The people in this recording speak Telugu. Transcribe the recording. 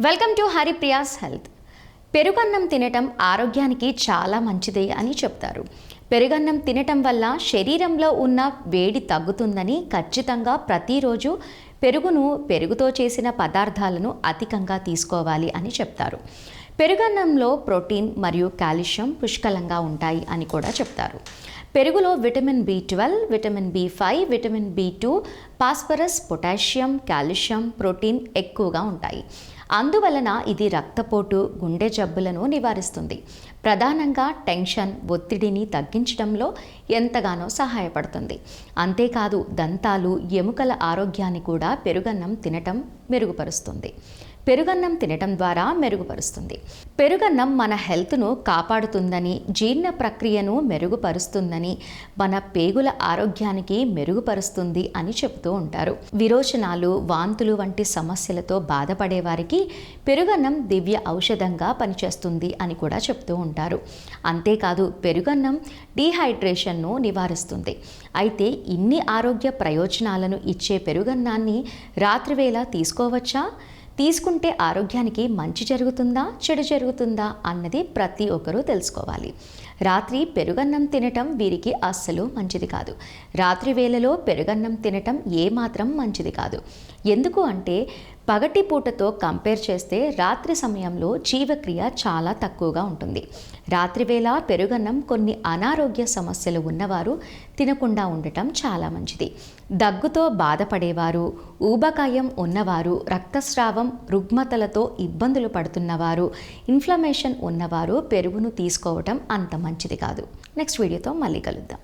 Welcome to Haripriya's health. పెరుగన్నం తినటం ఆరోగ్యానికి చాలా మంచిది అని చెప్తారు. పెరుగన్నం తినటం వల్ల శరీరంలో ఉన్న వేడి తగ్గుతుందని, ఖచ్చితంగా ప్రతిరోజు పెరుగుతో చేసిన పదార్థాలను అధికంగా తీసుకోవాలి అని చెప్తారు. పెరుగన్నంలో ప్రోటీన్ మరియు కాల్షియం పుష్కలంగా ఉంటాయి అని కూడా చెప్తారు. పెరుగులో vitamin B12, vitamin B5, vitamin B2, phosphorus, potassium, calcium, protein ఎక్కువగా ఉంటాయి. అందువలన ఇది రక్తపోటు, గుండె జబ్బులను నివారిస్తుంది. ప్రధానంగా టెన్షన్, ఒత్తిడిని తగ్గించడంలో ఎంతగానో సహాయపడుతుంది. అంతేకాదు దంతాలు, ఎముకల ఆరోగ్యాన్ని కూడా పెరుగన్నం తినటం మెరుగుపరుస్తుంది. పెరుగన్నం తినటం ద్వారా మెరుగుపరుస్తుంది. పెరుగన్నం మన హెల్త్ను కాపాడుతుందని, జీర్ణ ప్రక్రియను మెరుగుపరుస్తుందని, మన పేగుల ఆరోగ్యానికి మెరుగుపరుస్తుంది అని చెబుతూ ఉంటారు. విరోచనాలు, వాంతులు వంటి సమస్యలతో బాధపడే వారికి పెరుగన్నం దివ్య ఔషధంగా పనిచేస్తుంది అని కూడా చెప్తూ ఉంటారు. అంతేకాదు పెరుగన్నం డీహైడ్రేషన్ను నివారిస్తుంది. అయితే ఇన్ని ఆరోగ్య ప్రయోజనాలను ఇచ్చే పెరుగన్నాన్ని రాత్రివేళ తీసుకోవచ్చా? తీసుకుంటే ఆరోగ్యానికి మంచి జరుగుతుందా, చెడు జరుగుతుందా అన్నది ప్రతి ఒక్కరూ తెలుసుకోవాలి. రాత్రి పెరుగన్నం తినటం వీరికి అస్సలు మంచిది కాదు. రాత్రి వేళలో పెరుగన్నం తినటం ఏమాత్రం మంచిది కాదు. ఎందుకు అంటే పగటి పూటతో కంపేర్ చేస్తే రాత్రి సమయంలో జీవక్రియ చాలా తక్కువగా ఉంటుంది. రాత్రివేళ పెరుగన్నం కొన్ని అనారోగ్య సమస్యలు ఉన్నవారు తినకుండా ఉండటం చాలా మంచిది. దగ్గుతో బాధపడేవారు, ఊబకాయం ఉన్నవారు, రక్తస్రావం, రుగ్మతలతో ఇబ్బందులు పడుతున్నవారు, ఇన్ఫ్లమేషన్ ఉన్నవారు పెరుగును తీసుకోవటం అంత మంచిది కాదు. నెక్స్ట్ వీడియోతో మళ్ళీ కలుద్దాం.